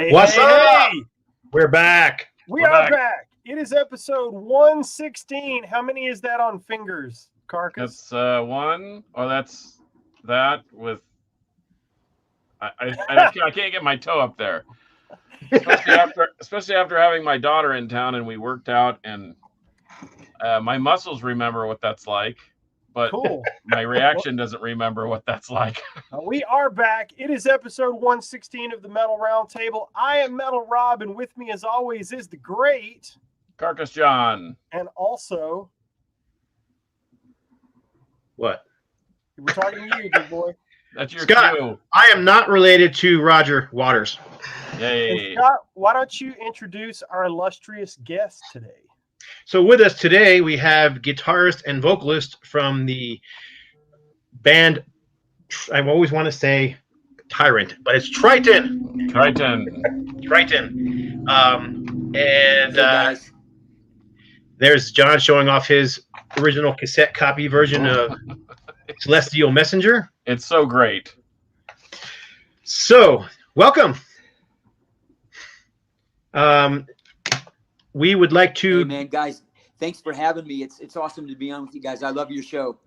What's up? We're back. We're back. It is episode 116. How many is that on fingers, Carcass? That's one. Oh, that's that with. I can't get my toe up there. Especially after having my daughter in town and we worked out, and my muscles remember what that's like, but cool. My reaction doesn't remember what that's like. We are back. It is episode 116 of the Metal Roundtable. I am Metal Rob, and with me, as always, is the great Carcass John. And also, what? We're talking to you, big boy. That's your Scott. cue. I am not related to Roger Waters. Yay. And Scott, why don't you introduce our illustrious guest today? So with us today, we have guitarist and vocalist from the band, I always want to say Tyrant, but it's Trytan. There's John showing off his original cassette copy version of Celestial Messenger. It's so great. So, welcome. We would like to... Hey, man, guys, thanks for having me. It's awesome to be on with you guys. I love your show.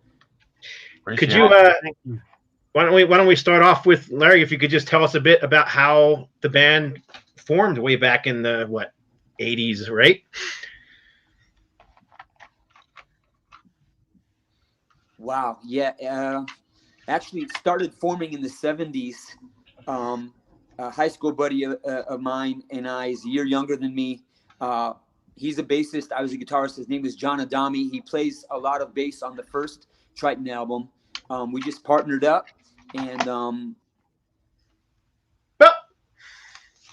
Could you... Why don't we start off with Larry? If you could just tell us a bit about how the band formed way back in the 80s, right? Wow, yeah. Actually, it started forming in the 70s. A high school buddy of mine and I is a year younger than me. He's a bassist. I was a guitarist. His name was John Adami. He plays a lot of bass on the first Trytan album. We just partnered up, and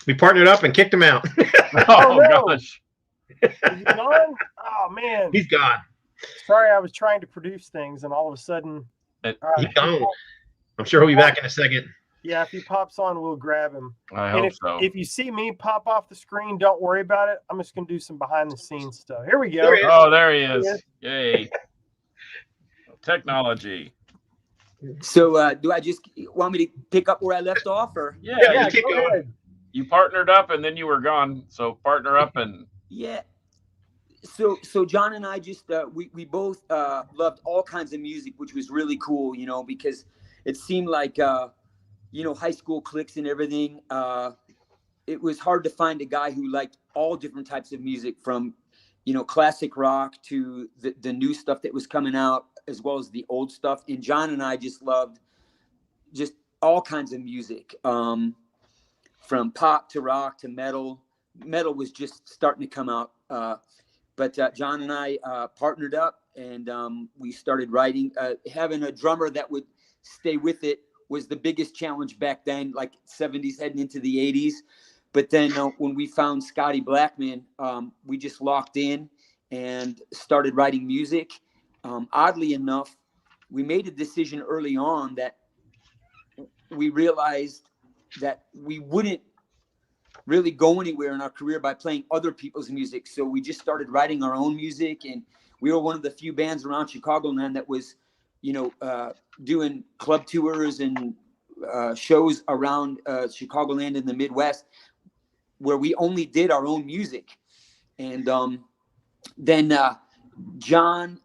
we partnered up and kicked him out. Oh gosh, is he gone? Oh man, he's gone. Sorry, I was trying to produce things, and all of a sudden, he's gone. I'm sure he'll be back in a second. Yeah, if he pops on, we'll grab him. I hope so. If you see me pop off the screen, don't worry about it. I'm just going to do some behind-the-scenes stuff. Here we go. There he is. Yay. Technology. So do I just want me to pick up where I left off? Or Yeah, keep going. Ahead. You partnered up, and then you were gone. So partner up and... Yeah. So John and I just, we both loved all kinds of music, which was really cool, because it seemed like... high school cliques and everything. It was hard to find a guy who liked all different types of music, from, classic rock to the new stuff that was coming out, as well as the old stuff. And John and I just loved just all kinds of music, from pop to rock to metal. Metal was just starting to come out. But John and I partnered up, and we started writing. Having a drummer that would stay with it was the biggest challenge back then, like 70s heading into the 80s. But then when we found Scotty Blackman, we just locked in and started writing music. Oddly enough, we made a decision early on that we realized that we wouldn't really go anywhere in our career by playing other people's music. So we just started writing our own music, and we were one of the few bands around Chicagoland that was doing club tours and shows around Chicagoland in the Midwest, where we only did our own music. And then John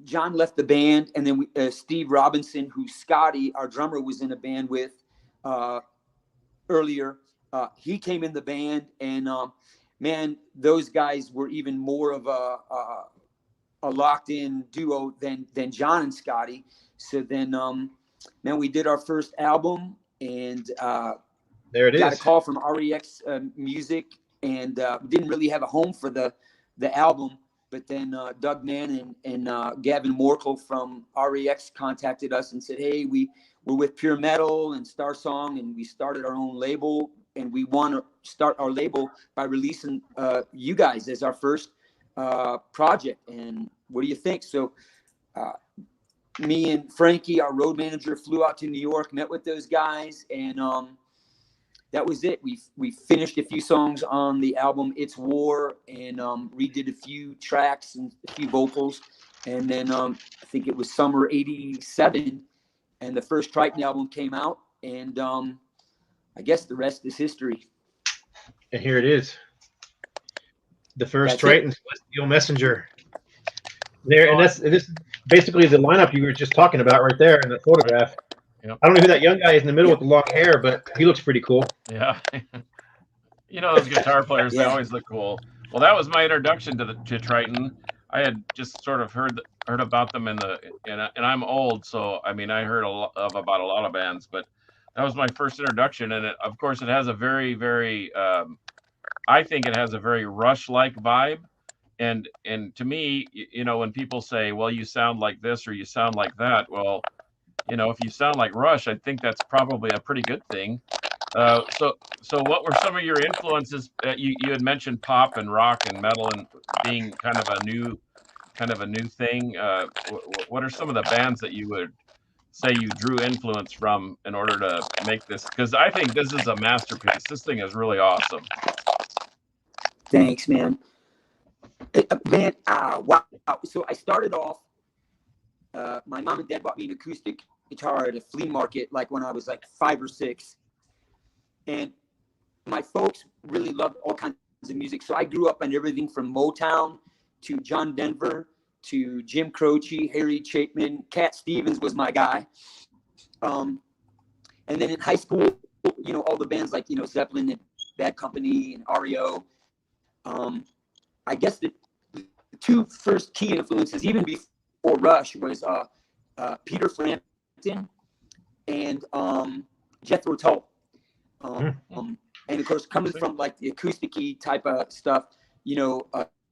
left the band, and then Steve Robinson, who Scotty, our drummer, was in a band with earlier, he came in the band, and man, those guys were even more of a locked-in duo than John and Scotty. So then, man, we did our first album, and there it got is. a call from REX Music, and didn't really have a home for the album. But then Doug Mann and Gavin Morkel from REX contacted us and said, hey, we're with Pure Metal and Star Song, and we started our own label, and we want to start our label by releasing you guys as our first project. And what do you think? So me and Frankie, our road manager, flew out to New York, met with those guys, and that was it. We finished a few songs on the album It's War, and redid a few tracks and a few vocals. And then I think it was summer '87, and the first Trytan album came out. And I guess the rest is history. And here it is. The first That's it. Trytan Celestial Messenger. There, and this is basically the lineup you were just talking about right there in the photograph. Yep. I don't know who that young guy is in the middle with the long hair, but he looks pretty cool. Yeah. You know, those guitar players, they Yeah. always look cool. Well, that was my introduction to Trytan. I had just sort of heard about them and I'm old, so I mean I heard about a lot of bands, but that was my first introduction, and of course it has a very, very I think it has a very Rush-like vibe, and to me, you know, when people say, well, you sound like this or you sound like that, well, you know, if you sound like Rush, I think that's probably a pretty good thing. So what were some of your influences? You had mentioned pop and rock and metal and being kind of a new thing. What are some of the bands that you would say you drew influence from in order to make this? Because I think this is a masterpiece. This thing is really awesome. Thanks, man. Man, wow. So I started off, my mom and dad bought me an acoustic guitar at a flea market, like when I was like 5 or 6. And my folks really loved all kinds of music. So I grew up on everything from Motown to John Denver to Jim Croce, Harry Chapman. Cat Stevens was my guy. And then in high school, you know, all the bands like, you know, Zeppelin and Bad Company and REO. I guess the 2 first key influences, even before Rush, was Peter Frampton and Jethro Tull. And of course, coming from like the acoustic-y type of stuff, you know,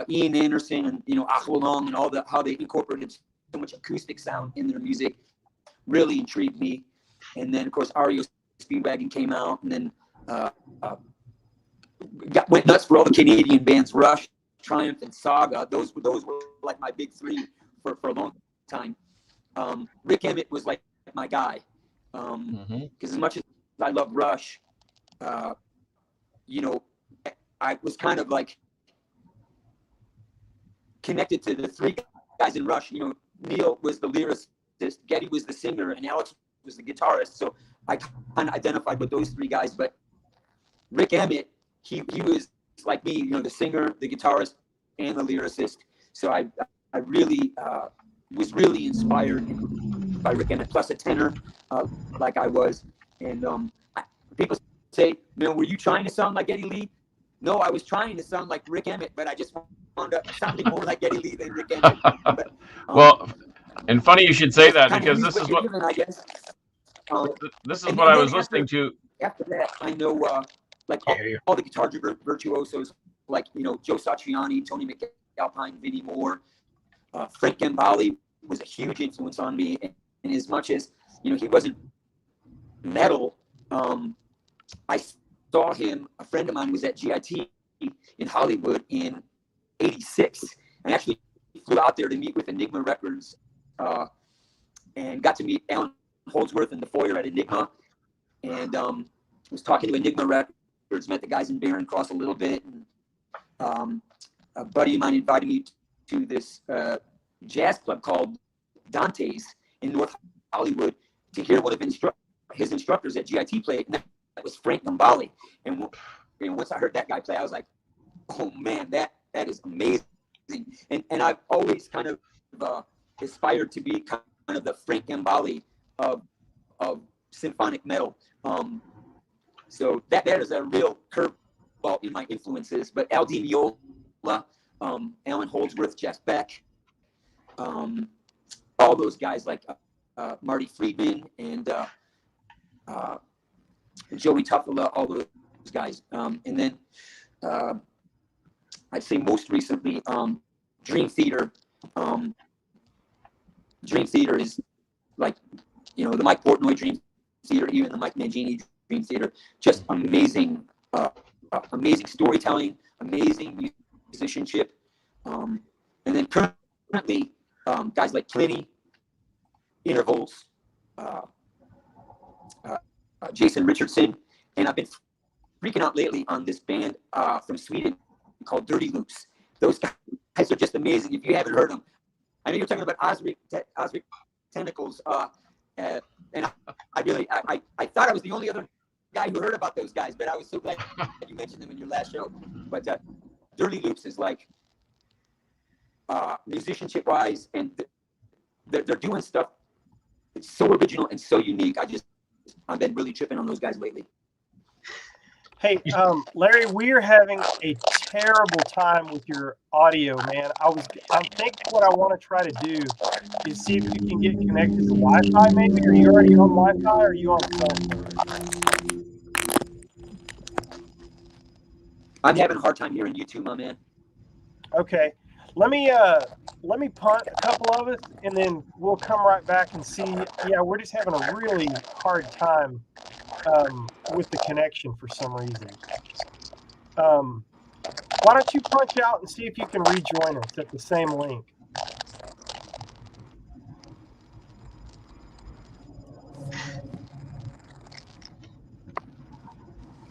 Ian Anderson and, you know, Aqualung and all the, how they incorporated so much acoustic sound in their music really intrigued me. And then of course, REO Speedwagon came out, and then went nuts for all the Canadian bands, Rush, Triumph, and Saga. Those were like my big 3 for a long time. Rick Emmett was like my guy, because as much as I love Rush, you know, I was kind of like connected to the 3 guys in Rush. You know, Neil was the lyricist, Geddy was the singer, and Alex was the guitarist. So I kind of identified with those 3 guys. But Rick Emmett, he was like me, you know, the singer, the guitarist, and the lyricist. So I really was really inspired by Rick Emmett, plus a tenor, like I was. And people say, "Man, were you trying to sound like Geddy Lee?" No, I was trying to sound like Rick Emmett, but I just wound up sounding more like Geddy Lee than Rick Emmett. But, well, and funny you should say that, because this is what given, I guess. This is what I was listening to. After that, I know like all the guitar virtuosos, like, you know, Joe Satriani, Tony McAlpine, Vinnie Moore, Frank Gambale was a huge influence on me. And as much as, you know, he wasn't metal, I saw him. A friend of mine was at GIT in Hollywood in '86, and actually flew out there to meet with Enigma Records, and got to meet Alan Holdsworth in the foyer at Enigma, and was talking to Enigma Records, met the guys in Barron Cross a little bit, and a buddy of mine invited me to this jazz club called Dante's in North Hollywood to hear one of his instructors at GIT play. And that was Frank Gambale. And once I heard that guy play, I was like, oh man, that is amazing. And I've always kind of aspired to be kind of the Frank Gambale of symphonic metal. So that is a real curveball in my influences. But Al Di Meola, Alan Holdsworth, Jeff Beck, all those guys like Marty Friedman and Joey Tuffala, all those guys. And then I'd say most recently, Dream Theater. Dream Theater is like, you know, the Mike Portnoy Dream Theater, even the Mike Mangini Dream Theater. Just amazing, amazing storytelling, amazing musicianship. And then currently, guys like Pliny, Intervals, Jason Richardson, and I've been freaking out lately on this band from Sweden called Dirty Loops. Those guys are just amazing. If you haven't heard them, I know you're talking about Osric Tentacles, and I thought I was the only other guy who heard about those guys, but I was so glad you mentioned them in your last show. But Dirty Loops is like musicianship wise, and they're doing stuff. It's so original and so unique. I've been really tripping on those guys lately. Hey, Larry, we are having a terrible time with your audio, man. I think what I want to try to do is see if you can get connected to Wi-Fi. Maybe are you already on Wi-Fi or are you on phone? I'm having a hard time hearing you too, my man. Okay, let me punt a couple of us, and then we'll come right back and see. Yeah, we're just having a really hard time with the connection for some reason. Why don't you punch out and see if you can rejoin us at the same link?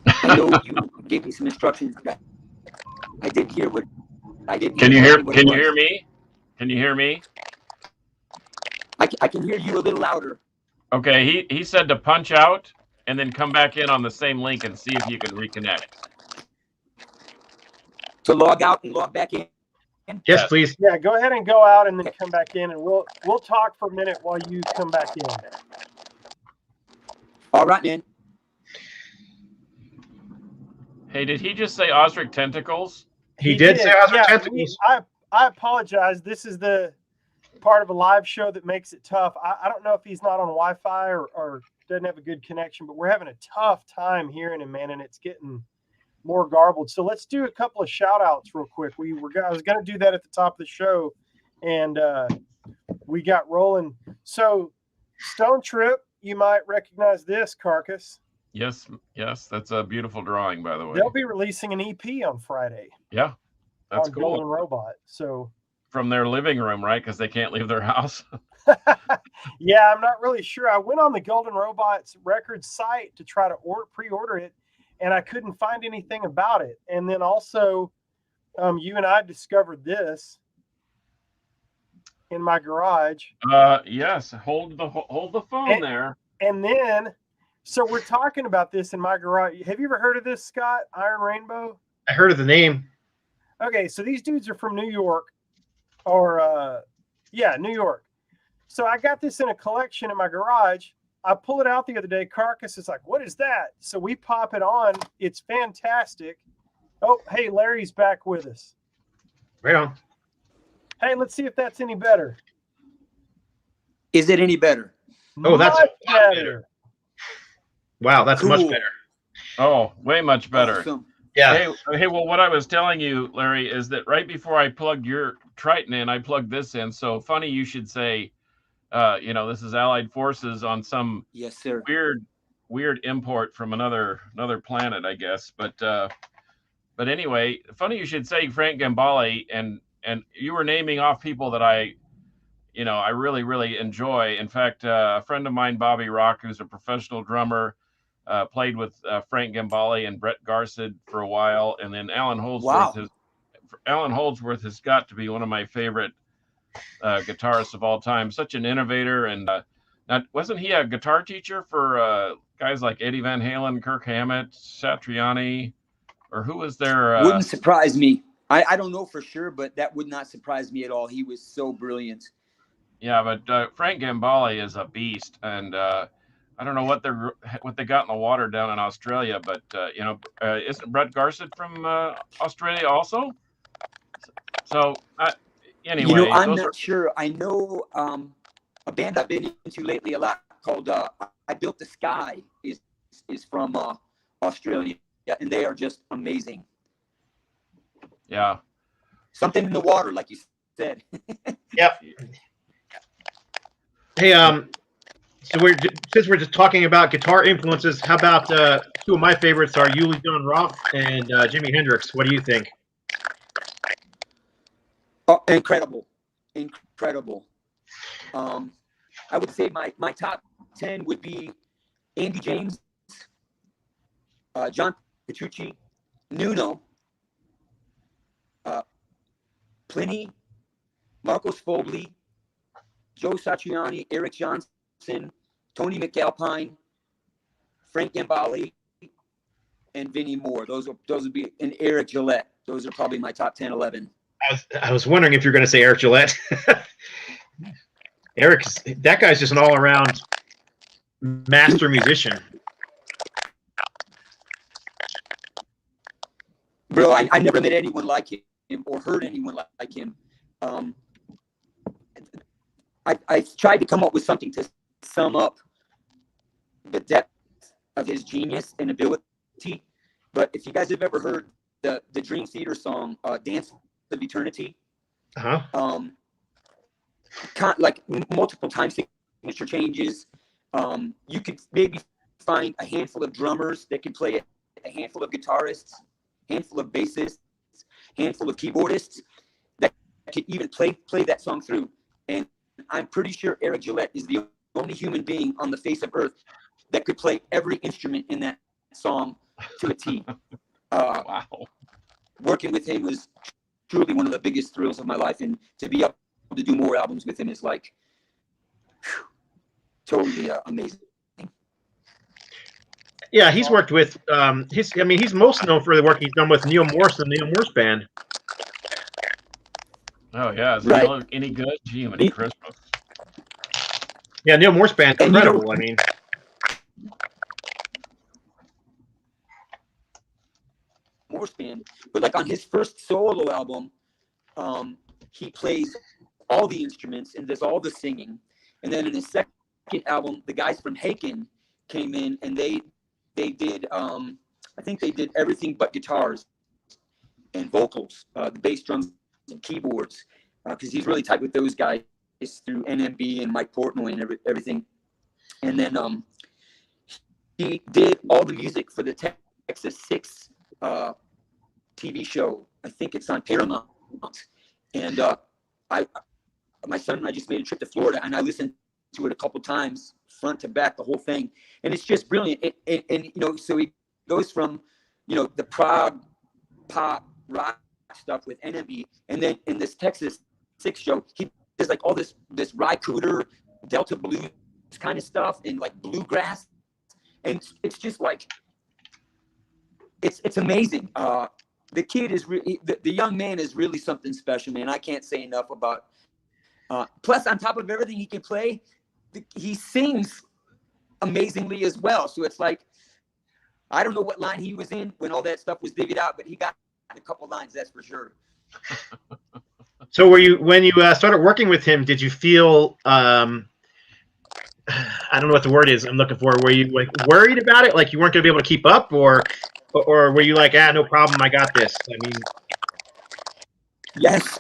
I know you gave me some instructions. I didn't hear what I didn't. Can you hear? What Can it you hear was. me? Can you hear me? I can hear you a little louder. Okay. He said to punch out and then come back in on the same link and see if you can reconnect. To log out and log back in. Yes, please. Yeah, go ahead and go out and then come back in, and we'll talk for a minute while you come back in. All right, man. Hey, did he just say Osric Tentacles? He did say Osric Yeah, Tentacles. I apologize. This is the part of a live show that makes it tough. I don't know if he's not on Wi-Fi or doesn't have a good connection, but we're having a tough time hearing him, man, and it's getting more garbled. So let's do a couple of shout outs real quick. I was going to do that at the top of the show, and we got rolling. So Stone Trip, you might recognize this, Carcass. Yes, that's a beautiful drawing, by the way. They'll be releasing an EP on Friday. Yeah, that's on cool. Golden Robot. So from their living room, right? Because they can't leave their house. Yeah, I'm not really sure. I went on the Golden Robots record site to try to pre-order it, and I couldn't find anything about it. And then also, you and I discovered this in my garage. Yes. Hold the phone there. And then, so we're talking about this in my garage. Have you ever heard of this, Scott? Iron Rainbow? I heard of the name. Okay, so these dudes are from New York, or New York. So I got this in a collection in my garage. I pull it out the other day. Carcass is like, "What is that?" So we pop it on. It's fantastic. Oh, hey, Larry's back with us. Right on. Hey, let's see if that's any better. Is it any better? Oh, that's Much a lot better. Wow, that's Cool. much better. Oh, way much better. Awesome. Yeah. Hey, well, what I was telling you, Larry, is that right before I plugged your Trytan in, I plugged this in. So funny you should say, this is Allied Forces on some Yes, sir. weird import from another planet, I guess. But anyway, funny you should say Frank Gambale, and you were naming off people that I really, really enjoy. In fact, a friend of mine, Bobby Rock, who's a professional drummer, played with Frank Gambale and Brett Garsed for a while, and then Alan Holdsworth. Wow. Alan Holdsworth has got to be one of my favorite guitarists of all time. Such an innovator, and wasn't he a guitar teacher for guys like Eddie Van Halen, Kirk Hammett, Satriani, or who was there? Wouldn't surprise me. I don't know for sure, but that would not surprise me at all. He was so brilliant. Yeah, but Frank Gambale is a beast, and I don't know what they got in the water down in Australia, but isn't Brett Garsed from Australia also? So anyway, I'm not sure. I know a band I've been into lately a lot called I Built the Sky is from Australia, and they are just amazing. Yeah. Something in the water, like you said. Yep. Hey, so since we're just talking about guitar influences, how about two of my favorites are Uli John Roth and Jimi Hendrix? What do you think? Oh, incredible. I would say my top 10 would be Andy James, John Petrucci, Nuno, Pliny, Marcos Fogli, Joe Satriani, Eric Johnson, Tony McAlpine, Frank Gambale, and Vinnie Moore. Those would be, and Eric Gillette. Those are probably my top 10, 11. I was wondering if you're going to say Eric Gillette. That guy's just an all-around master musician. Bro, I never met anyone like him or heard anyone like him. I tried to come up with something to sum up the depth of his genius and ability. But if you guys have ever heard the Dream Theater song, Dance of Eternity, like multiple time signature changes, you could maybe find a handful of drummers that could play it, a handful of guitarists, handful of bassists, handful of keyboardists that could even play that song through. And I'm pretty sure Eric Gillette is the only human being on the face of earth that could play every instrument in that song to a T. Wow. Working with him was truly one of the biggest thrills of my life, and to be able to do more albums with him is like totally amazing. Yeah, he's worked with he's most known for the work he's done with Neil Morse and the Neil Morse Band. Oh yeah, is Right. Neil any good? Gee, many Christmas. Yeah, Neil Morse Band's And incredible. I mean, Morse Band, but like on his first solo album, he plays all the instruments and does all the singing. And then in his second album, the guys from Haken came in and they did I think they did everything but guitars and vocals, the bass, drums, and keyboards, because he's really tight with those guys through NMB and Mike Portnoy and everything. And then he did all the music for the Texas 6 TV show. I think it's on Paramount. And my son and I just made a trip to Florida, and I listened to it a couple times, front to back, the whole thing. And it's just brilliant. And so he goes from, the prog, pop, rock stuff with NMB, and then in this Texas 6 show, he does like all this Rycooter, Delta blues kind of stuff, and like bluegrass. And it's just like, it's amazing. The kid is the young man is really something special, man. I can't say enough about. Plus, on top of everything he can play, he sings amazingly as well. So it's like, I don't know what line he was in when all that stuff was divvied out, but he got a couple lines, that's for sure. so when you started working with him, did you feel I don't know what the word is I'm looking for? Were you like worried about it, like you weren't going to be able to keep up, or were you like, no problem, I got this? I mean, yes.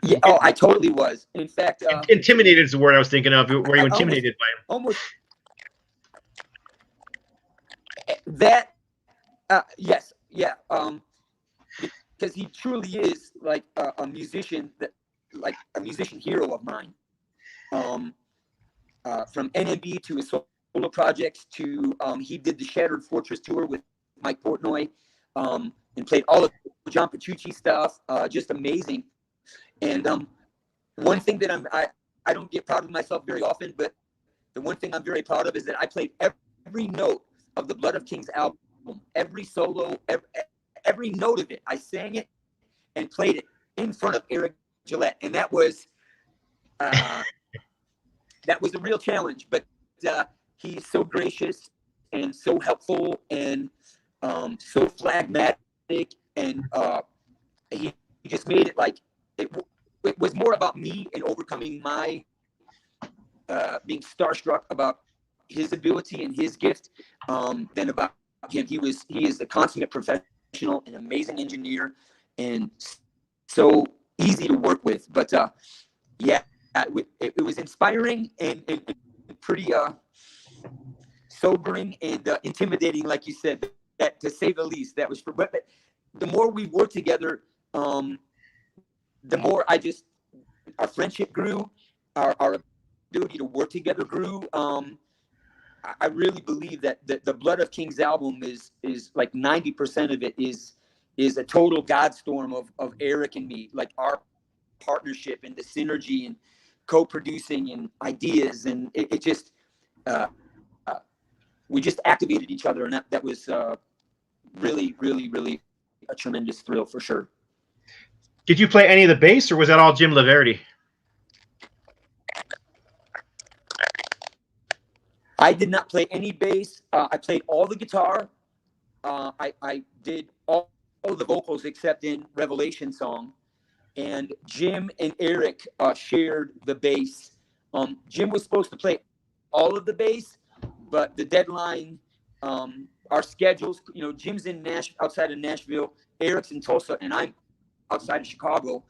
Yeah, I totally was. In fact, intimidated is the word I was thinking of. Were you intimidated by him? Almost. That, yes, yeah. Because he truly is like a musician like a musician hero of mine. From NMB to his solo projects to he did the Shattered Fortress tour with Mike Portnoy, and played all of John Petrucci stuff. Just amazing. And one thing that I don't get proud of myself very often, but the one thing I'm very proud of is that I played every note of the Blood of Kings album, every solo, every note of it. I sang it and played it in front of Eric Gillette, and that was a real challenge. But he's so gracious and so helpful and so phlegmatic, and he just made it like it was more about me and overcoming my being starstruck about his ability and his gift than about him. He is a consummate professional, an amazing engineer, and so easy to work with. But yeah, it was inspiring and pretty sobering and intimidating, like you said, that to say the least. That was but the more we worked together, the more our friendship grew, our ability to work together grew. I really believe that the Blood of Kings album is like 90% of it is a total godstorm of Eric and me, like our partnership and the synergy and co-producing and ideas, and it just we just activated each other, and that was really, really, really a tremendous thrill for sure. Did you play any of the bass, or was that all Jim Laverty? I did not play any bass. I played all the guitar. I did all the vocals except in Revelation song. And Jim and Eric shared the bass. Jim was supposed to play all of the bass, but the deadline, our schedules, Jim's in outside of Nashville, Eric's in Tulsa, and I'm outside of Chicago.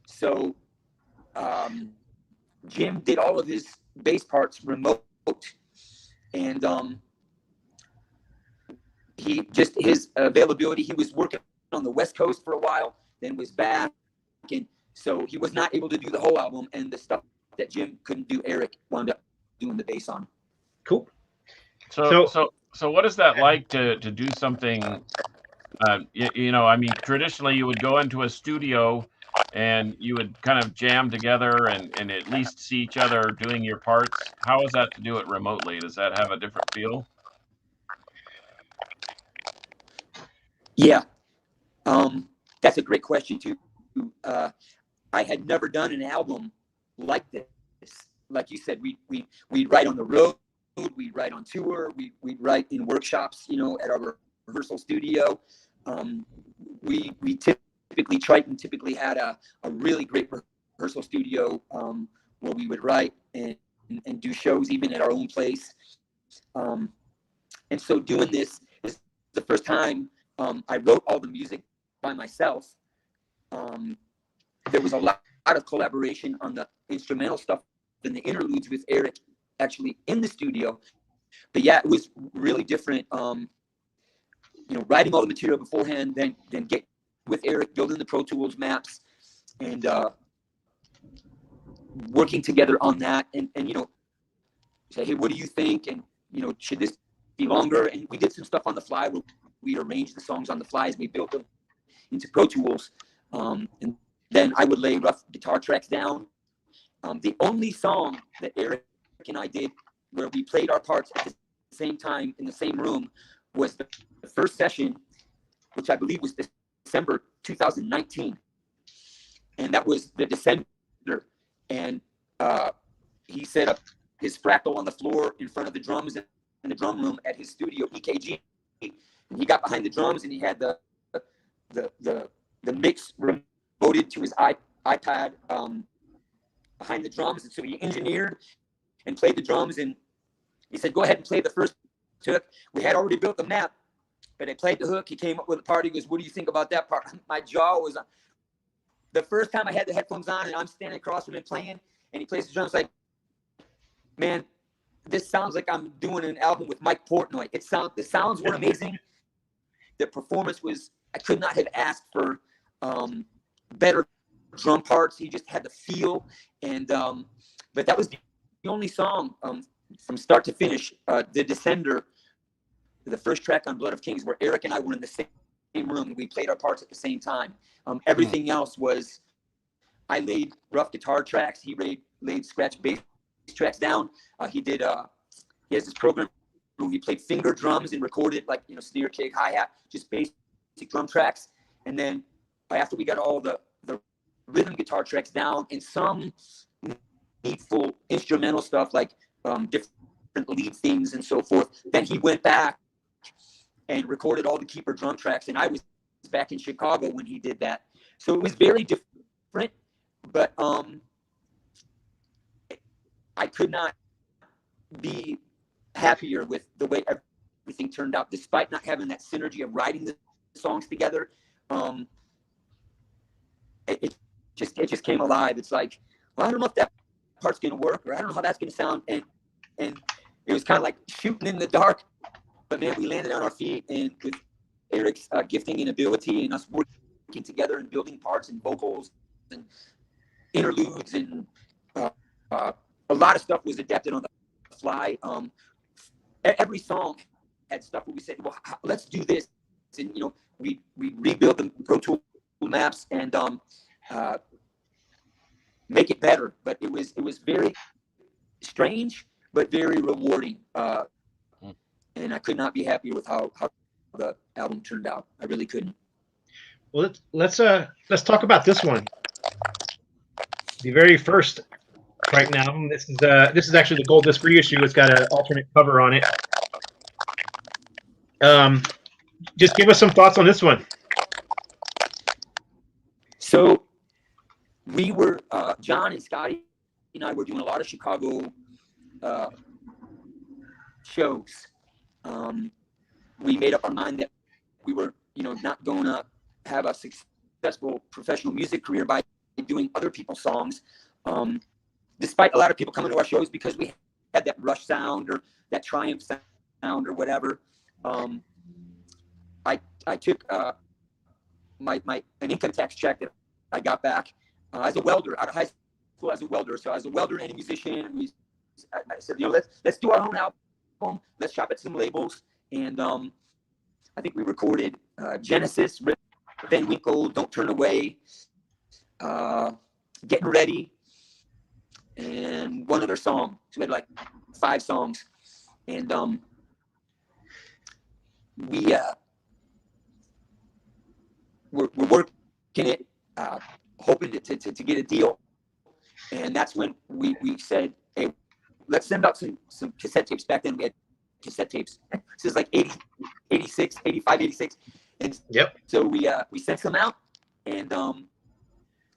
So Jim did all of his bass parts remote. And his availability, he was working on the West Coast for a while, then was back. And so he was not able to do the whole album, and the stuff that Jim couldn't do, Eric wound up doing the bass on. Cool. So what is that like to do something? I mean, traditionally you would go into a studio and you would kind of jam together and at least see each other doing your parts. How is that to do it remotely? Does that have a different feel? Yeah, that's a great question too. I had never done an album like this. Like you said, we'd write on the road, we'd write on tour, we'd write in workshops, at our rehearsal studio. We Trytan typically had a really great rehearsal studio where we would write and do shows even at our own place. And so doing this is the first time I wrote all the music by myself. There was a lot of collaboration on the instrumental stuff and the interludes with Eric actually in the studio. But yeah, it was really different. Writing all the material beforehand, then get with Eric, building the Pro Tools maps, and working together on that. And say, hey, what do you think? And should this be longer? And we did some stuff on the fly where we arranged the songs on the fly as we built them into Pro Tools. And then I would lay rough guitar tracks down. The only song that Eric and I did where we played our parts at the same time in the same room was the first session, which I believe was December 2019. And that was the Descender. And he set up his fractal on the floor in front of the drums in the drum room at his studio, EKG. And he got behind the drums and he had the mix remoted to his iPad behind the drums. And so he engineered and played the drums. And he said, go ahead and play the first hook. We had already built the map, but I played the hook. He came up with a part. He goes, what do you think about that part? My jaw was on. The first time I had the headphones on and I'm standing across from him playing, and he plays the drums, like, man, this sounds like I'm doing an album with Mike Portnoy. The sounds were amazing. The performance was, I could not have asked for better drum parts. He just had the feel. And but that was the only song from start to finish, the Descender, the first track on Blood of Kings, where Eric and I were in the same room and we played our parts at the same time. Everything else was, I laid rough guitar tracks, he laid scratch bass tracks down. He has this program where he played finger drums and recorded, like, snare, kick, hi-hat, just basic drum tracks. And then after we got all the rhythm guitar tracks down and some needful instrumental stuff, like different lead themes and so forth, then he went back and recorded all the keeper drum tracks. And I was back in Chicago when he did that. So it was very different, but I could not be happier with the way everything turned out, despite not having that synergy of writing the songs together. It just came alive. It's like, well, I don't know if that part's going to work, or I don't know how that's going to sound. And it was kind of like shooting in the dark, but man, we landed on our feet, and with Eric's gifting and ability and us working together and building parts and vocals and interludes and a lot of stuff was adapted on the fly. Every song had stuff where we said, well, let's do this. And, we rebuilt the Pro Tool maps and make it better. But it was very strange, but very rewarding. and I could not be happier with how the album turned out. I really couldn't. Well, let's talk about this one. The very first Trytan album. This is actually the gold disc reissue. It's got an alternate cover on it. Just give us some thoughts on this one. So we were John and Scotty and I were doing a lot of Chicago shows. We made up our mind that we were, not going to have a successful professional music career by doing other people's songs. Despite a lot of people coming to our shows because we had that Rush sound or that Triumph sound or whatever. I took an income tax check that I got back as a welder out of high school as a welder. So as a welder and a musician, I said, let's do our own album. Let's shop at some labels. And I think we recorded Genesis, Van Winkle, Don't Turn Away, Getting Ready, and one other song. So we had like 5 songs. And we're working it, hoping to get a deal. And that's when we said, hey, let's send out some cassette tapes. Back then we had cassette tapes. This is like 80, 86, 85, 86. And yep. So we sent some out. And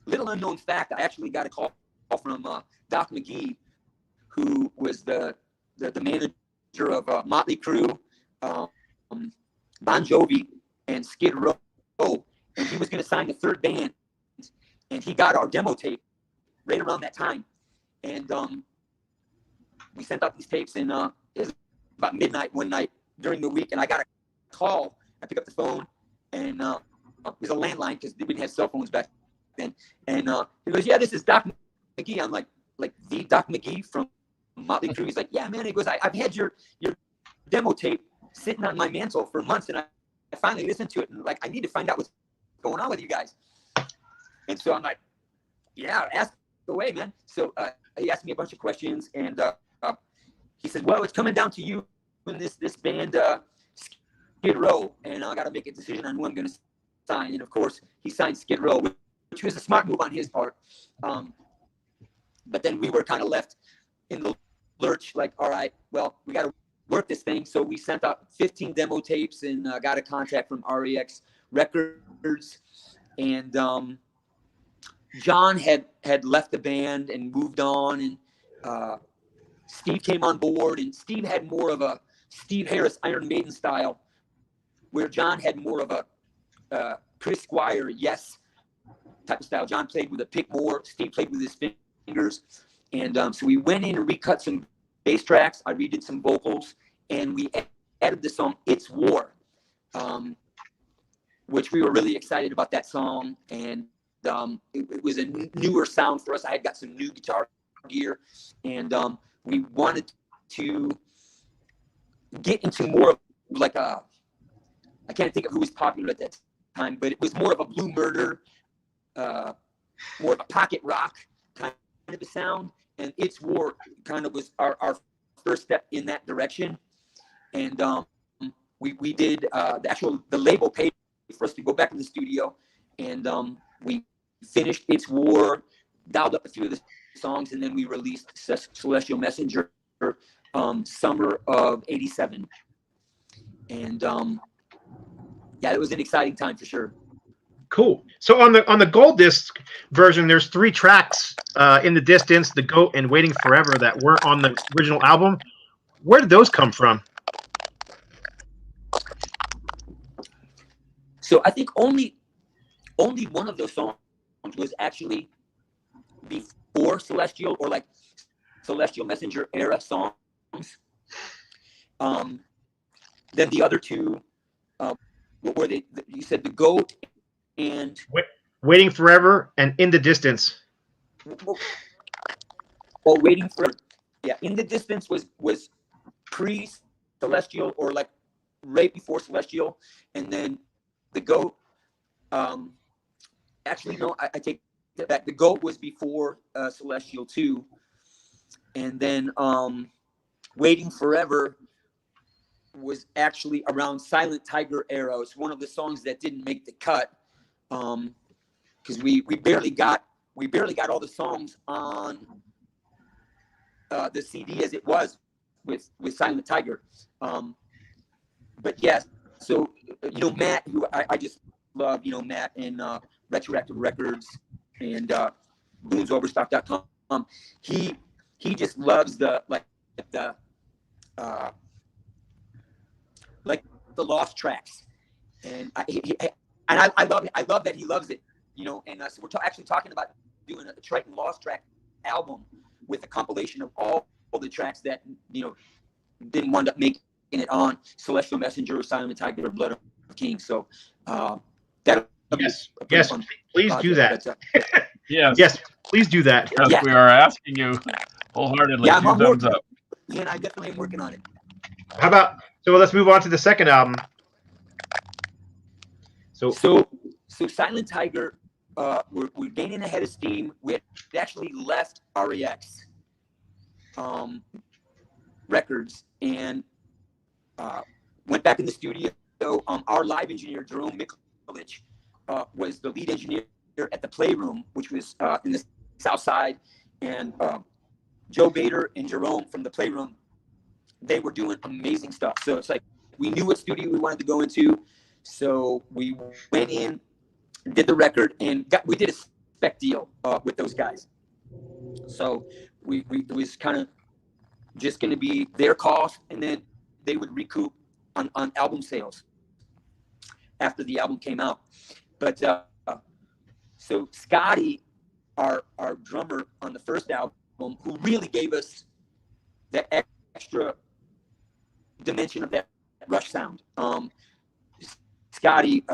little unknown fact, I actually got a call from Doc McGee, who was the manager of Motley Crue, Bon Jovi, and Skid Row. And he was going to sign the 3rd band. And he got our demo tape right around that time. And we sent out these tapes, and it was about midnight one night during the week. And I got a call. I picked up the phone, and it was a landline because they didn't have cell phones back then. And he goes, yeah, this is Doc McGee. I'm like the Doc McGee from Motley Crue. He's like, yeah, man. He goes, I've had your demo tape sitting on my mantle for months, and I finally listened to it, and I need to find out what's going on with you guys. And so I'm like, yeah, ask away, man. So he asked me a bunch of questions, and he said, well, it's coming down to you and this band Skid Row, and I got to make a decision on who I'm going to sign. And of course, he signed Skid Row, which was a smart move on his part. But then we were kind of left in the lurch, like, all right, well, we got to work this thing. So we sent out 15 demo tapes and got a contact from REX Records. And John had left the band and moved on, and Steve came on board, and Steve had more of a Steve Harris Iron Maiden style, where John had more of a Chris Squire Yes type of style. John played with a pick more, Steve played with his fingers. And so we went in and recut some bass tracks. I redid some vocals, and we added the song It's War, which we were really excited about that song. And it was a newer sound for us. I had got some new guitar gear, and we wanted to get into more of like I can't think of who was popular at that time, but it was more of a Blue Murder, more of a pocket rock kind of a sound. And It's War kind of was our first step in that direction. And we did the label paid for us to go back to the studio, and we finished It's War, dialed up a few of the songs, and then we released Celestial Messenger summer of '87. And it was an exciting time for sure. Cool. So on the gold disc version, there's 3 tracks, In the Distance, The Goat, and Waiting Forever, that weren't on the original album. Where did those come from? So I think only one of those songs was actually before Celestial, or like Celestial Messenger era songs. Then the other 2, what were they? You said The Goat and Waiting Forever and In the Distance. Oh, Waiting Forever. Yeah, In the Distance was pre-Celestial, or like right before Celestial, and then The Goat. Actually, no, I take that back. The Goat was before Celestial 2, and then Waiting Forever was actually around Silent Tiger era. It's one of the songs that didn't make the cut, because we barely got all the songs on the CD as it was with Silent Tiger. But yes, so Matt, who I just love, Matt and Retroactive Records and BluesOverstock.com. He just loves the lost tracks, and I love that he loves it, And so we're actually talking about doing a Trytan lost track album with a compilation of all the tracks that didn't wind up making it on Celestial Messenger or Silent Tiger or Blood of Kings. So that yes, please do that. Yes, please do that. Yes, we are asking you wholeheartedly. Yeah, 2 thumbs up. And I definitely am working on it. How about, so let's move on to the second album. So Silent Tiger, we're gaining ahead of steam. We had actually left REX Records and went back in the studio. Our live engineer, Jerome Mikulich, was the lead engineer at the Playroom, which was in the South Side. And Joe Bader and Jerome from the Playroom, they were doing amazing stuff. So it's like we knew what studio we wanted to go into. So we went in, did the record, and we did a spec deal with those guys. So it was kind of just going to be their cost, and then they would recoup on album sales after the album came out. But so Scotty, our drummer on the first album, who really gave us that extra dimension of that Rush sound. Scotty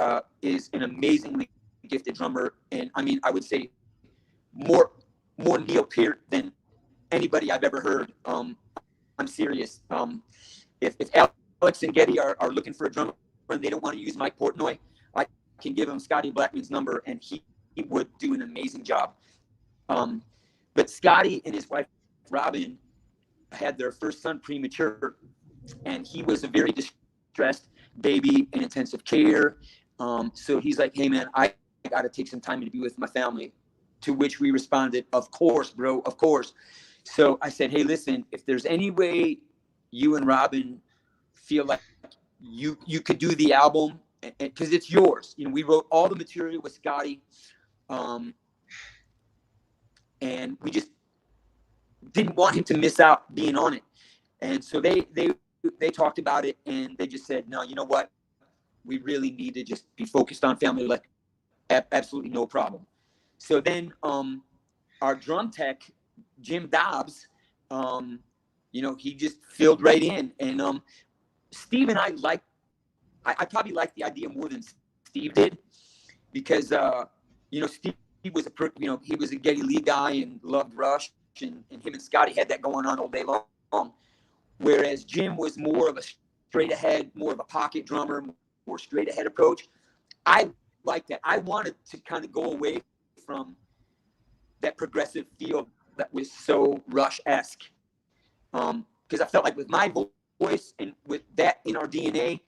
is an amazingly gifted drummer, and I mean, I would say more Neil Peart than anybody I've ever heard. I'm serious. If Alex and Getty are looking for a drummer and they don't want to use Mike Portnoy, I can give them Scotty Blackman's number, and he would do an amazing job. But Scotty and his wife Robin had their first son premature, and he was a very distressed baby in intensive care. So he's like, "Hey man, I got to take some time to be with my family." To which we responded, "Of course, bro, of course." So I said, "Hey, listen, if there's any way you and Robin feel like you could do the album, because it's yours. We wrote all the material with Scotty, and we just didn't want him to miss out being on it." And so they talked about it, and they just said, "No, you know what? We really need to just be focused on family. Like, absolutely no problem." So then our drum tech, Jim Dobbs, he just filled right in. And Steve and I probably liked the idea more than Steve did, because Steve was he was a Geddy Lee guy and loved Rush, and him and Scotty had that going on all day long. Whereas Jim was more of a straight ahead, more of a pocket drummer, more straight ahead approach. I like that. I wanted to kind of go away from that progressive feel that was so Rush-esque. Because I felt like with my voice and with that in our DNA,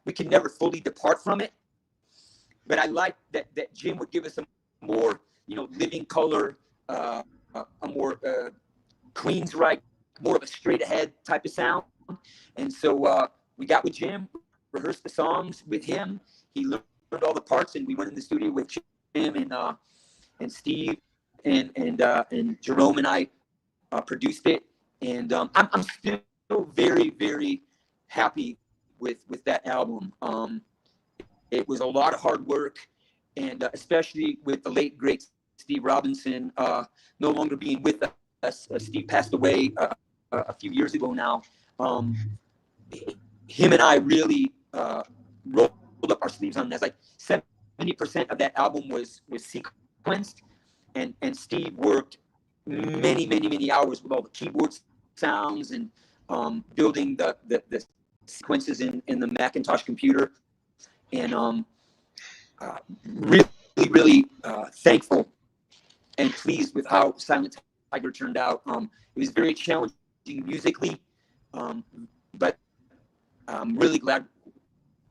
we could never fully depart from it. But I like that Jim would give us a more, living color, a more Queensryche, more of a straight ahead type of sound. And so we got with Jim, rehearsed the songs with him. He learned all the parts, and we went in the studio with Jim and Steve and Jerome, and I produced it. And I'm still very, very happy with that album. It was a lot of hard work, and especially with the late great Steve Robinson no longer being with us. Steve passed away a few years ago now. Him and I really rolled up our sleeves on that. Like 70% of that album was sequenced, and Steve worked many hours with all the keyboard sounds and building the sequences in the Macintosh computer. And really thankful and pleased with how Silent Tiger turned out. It was very challenging musically, but I'm really glad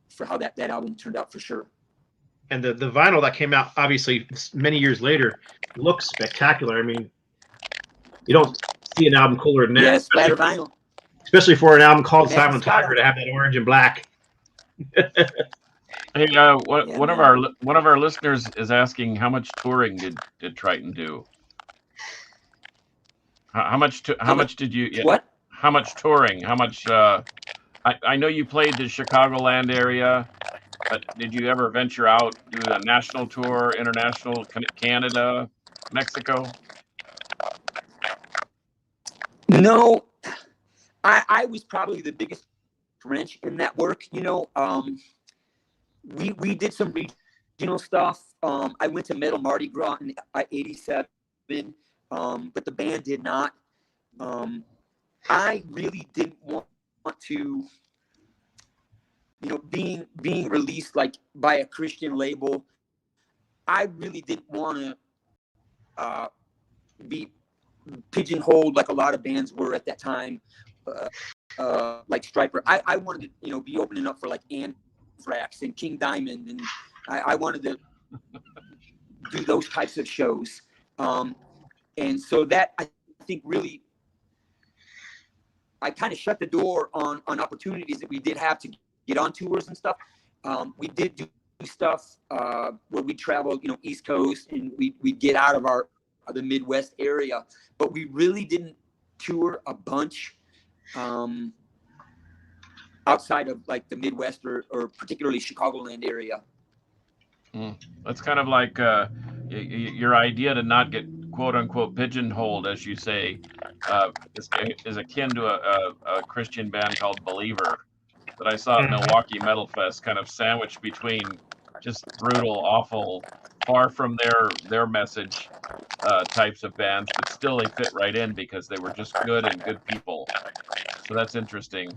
for how that album turned out for sure. And the vinyl that came out, obviously, many years later, looks spectacular. I mean, you don't see an album cooler than that. Yeah, splatter vinyl. Especially for an album called That's Silent Scott. Tiger to have that orange and black. Hey, Yeah, one of our listeners is asking, how much touring did Trytan do? How much did you? Yeah, what? How much touring? How much? I know you played the Chicagoland area, but did you ever venture out, do a national tour, international, Canada, Mexico? No, I was probably the biggest wrench in that work. You know, we did some regional stuff. I went to Metal Mardi Gras in '87, but the band did not. I really didn't want to, you know, being released like by a Christian label. I really didn't want to be pigeonholed like a lot of bands were at that time, like Striper. I wanted to, you know, be opening up for like Anthrax and King Diamond, and I wanted to do those types of shows. And so that, I think, really, I kind of shut the door on opportunities that we did have to get on tours and stuff. We did do stuff where we traveled, you know, East Coast, and we'd get out of the Midwest area, but we really didn't tour a bunch outside of like the Midwest or particularly Chicagoland area. That's kind of like your idea to not get quote unquote pigeonholed, as you say, is akin to a Christian band called Believer that I saw at Milwaukee Metal Fest, kind of sandwiched between just brutal, awful, far from their message types of bands, but still they fit right in because they were just good and good people. So that's interesting.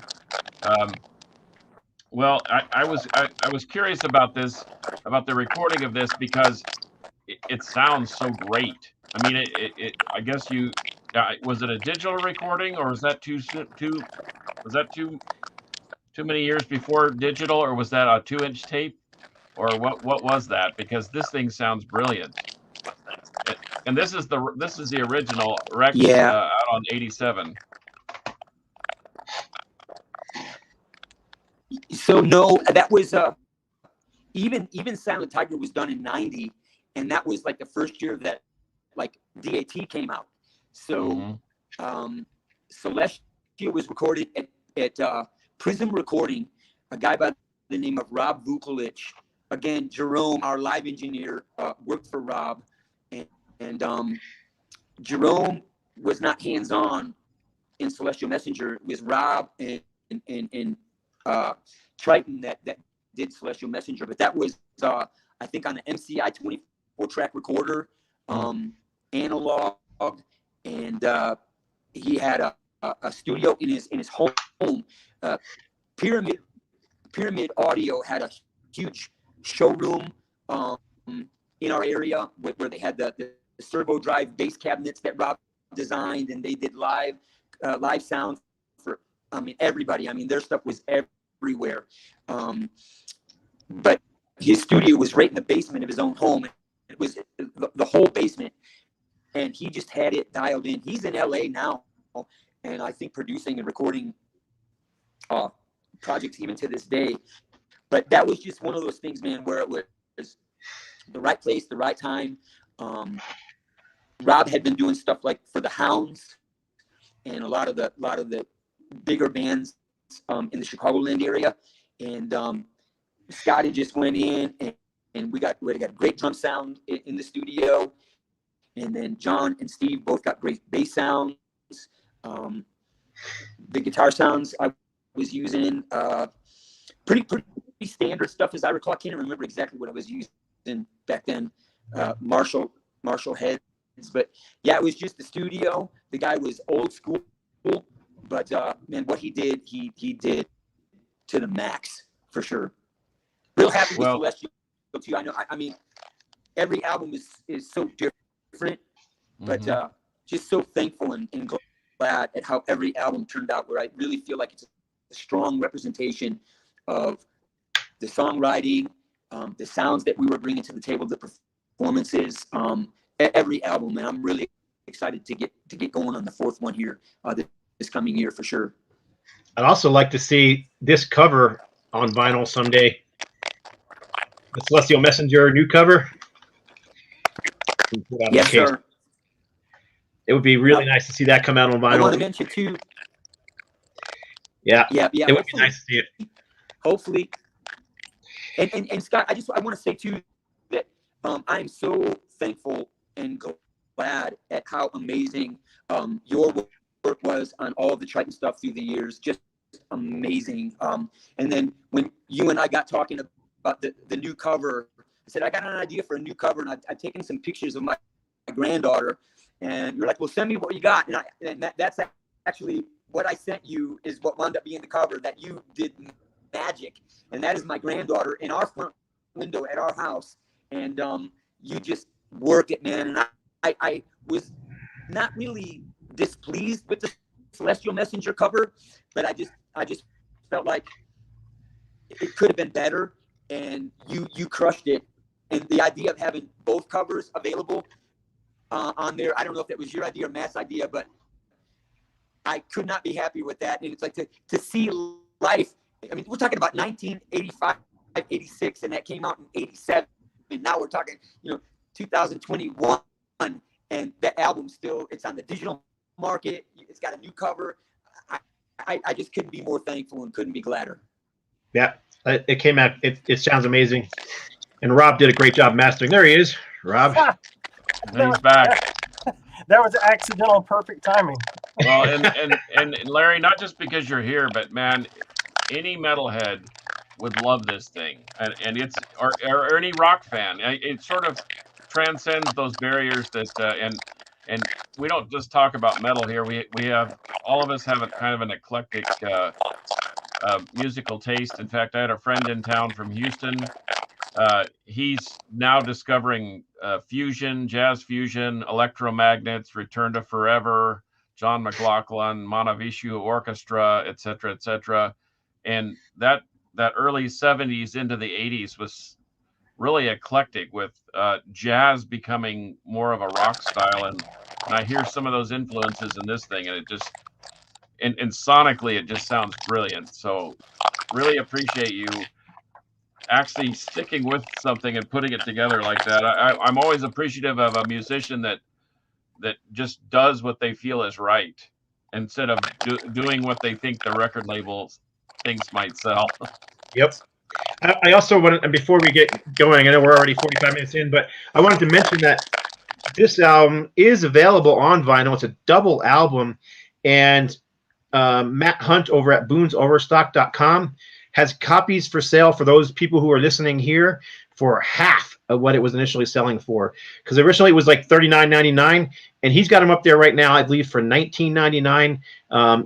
Well, I was curious about this, about the recording of this, because it sounds so great. I mean, I guess you was it a digital recording, or was that too many years before digital, or was that a 2-inch tape, or what was that? Because this thing sounds brilliant. And this is the original Rex out on '87. So no, that was even Silent Tiger was done in '90, and that was like the first year that like DAT came out. So Celestia was recorded at Prism Recording. A guy by the name of Rob Vukolich. Again, Jerome, our live engineer, worked for Rob, and Jerome was not hands-on in Celestial Messenger. It was Rob and Trytan that did Celestial Messenger, but that was I think on the MCI 24-track recorder, analog, and he had a studio in his home. Pyramid Audio had a huge showroom in our area where they had the servo drive bass cabinets that Rob designed, and they did live sound for everybody. I mean, their stuff was everywhere. But his studio was right in the basement of his own home. It was the whole basement, and he just had it dialed in. He's in LA now, and I think producing and recording projects even to this day. But that was just one of those things, man, where it was the right place, the right time. Rob had been doing stuff like for the Hounds and a lot of the bigger bands in the Chicagoland area, and Scotty just went in, and we got a great drum sound in the studio, and then John and Steve both got great bass sounds. The guitar sounds I was using pretty standard stuff as I recall. I can't remember exactly what I was using back then. Marshall heads, but yeah, it was just the studio. The guy was old school, but man, what he did to the max for sure. Real happy with Celestial too. I know. I mean, every album is so different, but just so thankful and glad at how every album turned out. Where I really feel like it's strong representation of the songwriting, the sounds that we were bringing to the table, the performances, every album. And I'm really excited to get going on the fourth one here this coming year for sure. I'd also like to see this cover on vinyl someday. The Celestial Messenger new cover. Yes, sir. It would be really nice to see that come out on vinyl. I want to mention too. Yeah. It would be nice to see it. Hopefully. And Scott, I want to say too that I'm so thankful and glad at how amazing your work was on all of the Trytan stuff through the years. Just amazing. And then when you and I got talking about the new cover, I said, I got an idea for a new cover, and I'd taken some pictures of my granddaughter, and you're like, well, send me what you got. And that's actually what I sent you is what wound up being the cover, that you did magic. And that is my granddaughter in our front window at our house. And you just work it, man. And I was not really displeased with the Celestial Messenger cover, but I just felt like it could have been better, and you crushed it. And the idea of having both covers available on there, I don't know if that was your idea or Matt's idea, but I could not be happy with that. And it's like to see life. I mean, we're talking about 1985, 86, and that came out in 87. And now we're talking, 2021, and that album it's on the digital market. It's got a new cover. I just couldn't be more thankful and couldn't be gladder. Yeah, it came out. It sounds amazing. And Rob did a great job mastering. There he is, Rob. He's back. That was accidental, perfect timing. Well, and Larry, not just because you're here, but man, any metalhead would love this thing, and it's or any rock fan. It sort of transcends those barriers that and we don't just talk about metal here. We have, all of us have a kind of an eclectic musical taste. In fact, I had a friend in town from Houston. He's now discovering fusion, jazz fusion, electromagnets, Return to Forever, John McLaughlin, Monavishu Orchestra, etc., etc. And that early 70s into the 80s was really eclectic, with jazz becoming more of a rock style. And I hear some of those influences in this thing, and it just, and sonically, it just sounds brilliant. So really appreciate you actually sticking with something and putting it together like that. I'm always appreciative of a musician that just does what they feel is right, instead of doing what they think the record labels thinks might sell. Yep. I also wanted, before we get going, I know we're already 45 minutes in, but I wanted to mention that this album is available on vinyl. It's a double album, and Matt Hunt over at boonsoverstock.com has copies for sale for those people who are listening here for half of what it was initially selling for. Because originally it was like $39.99, and he's got them up there right now, I believe, for $19.99.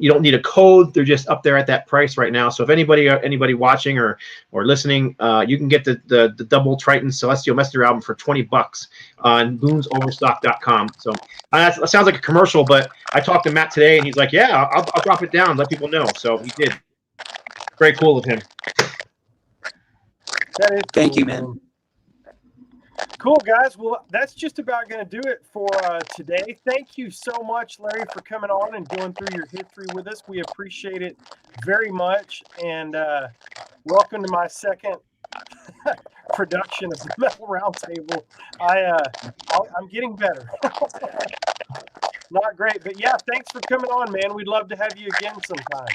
You don't need a code; they're just up there at that price right now. So if anybody watching or listening, you can get the double Trytan Celestial Messenger album for $20 on boonsoverstock.com. So that sounds like a commercial, but I talked to Matt today, and he's like, "Yeah, I'll drop it down, let people know." So he did. Very cool of him. That is Thank cool, you, man. Cool, guys. Well, that's just about going to do it for today. Thank you so much, Larry, for coming on and going through your history with us. We appreciate it very much. And welcome to my second production of the Metal Roundtable. I'm getting better. Not great, but yeah, thanks for coming on, man. We'd love to have you again sometime.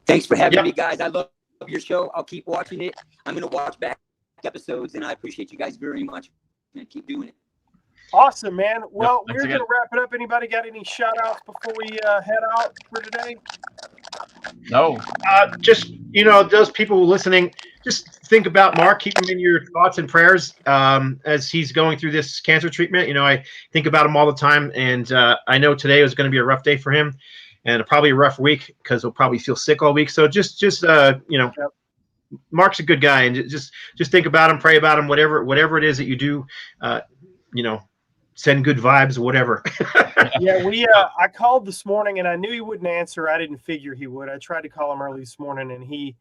Thanks for having me, guys. I love your show. I'll keep watching it. I'm going to watch back episodes, and I appreciate you guys very much. And keep doing it. Awesome, man. Well, Yep, we're going to wrap it up. Anybody got any shout outs before we head out for today? No. Just, those people listening, just think about Mark. Keep him in your thoughts and prayers as he's going through this cancer treatment. I think about him all the time, and I know today was going to be a rough day for him, and probably a rough week because he'll probably feel sick all week. So just Yep. Mark's a good guy, and just think about him, pray about him, whatever it is that you do, send good vibes, whatever. Yeah, I called this morning and I knew he wouldn't answer. I didn't figure he would. I tried to call him early this morning and he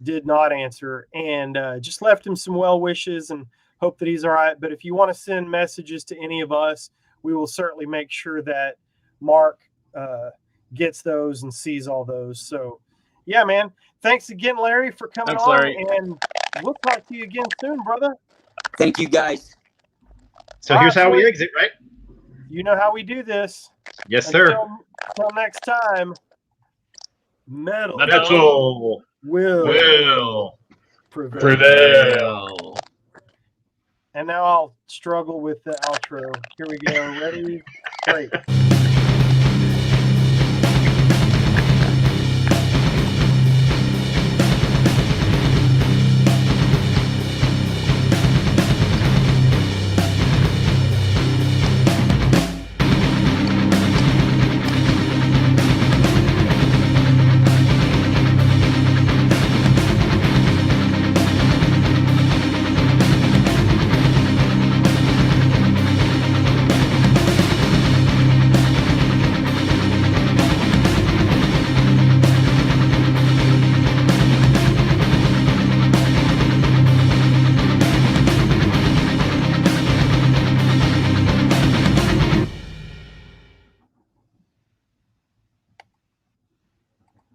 did not answer, and just left him some well wishes and hope that he's all right. But if you want to send messages to any of us, we will certainly make sure that Mark gets those and sees all those. So yeah, man. Thanks again, Larry, for coming Thanks, on. Larry. And we'll talk to you again soon, brother. Thank you, guys. So All here's right, how we boys. exit, right? You know how we do this. Yes, sir. Until next time, metal Metal will prevail. Prevail. And now I'll struggle with the outro. Here we go. Ready? Break.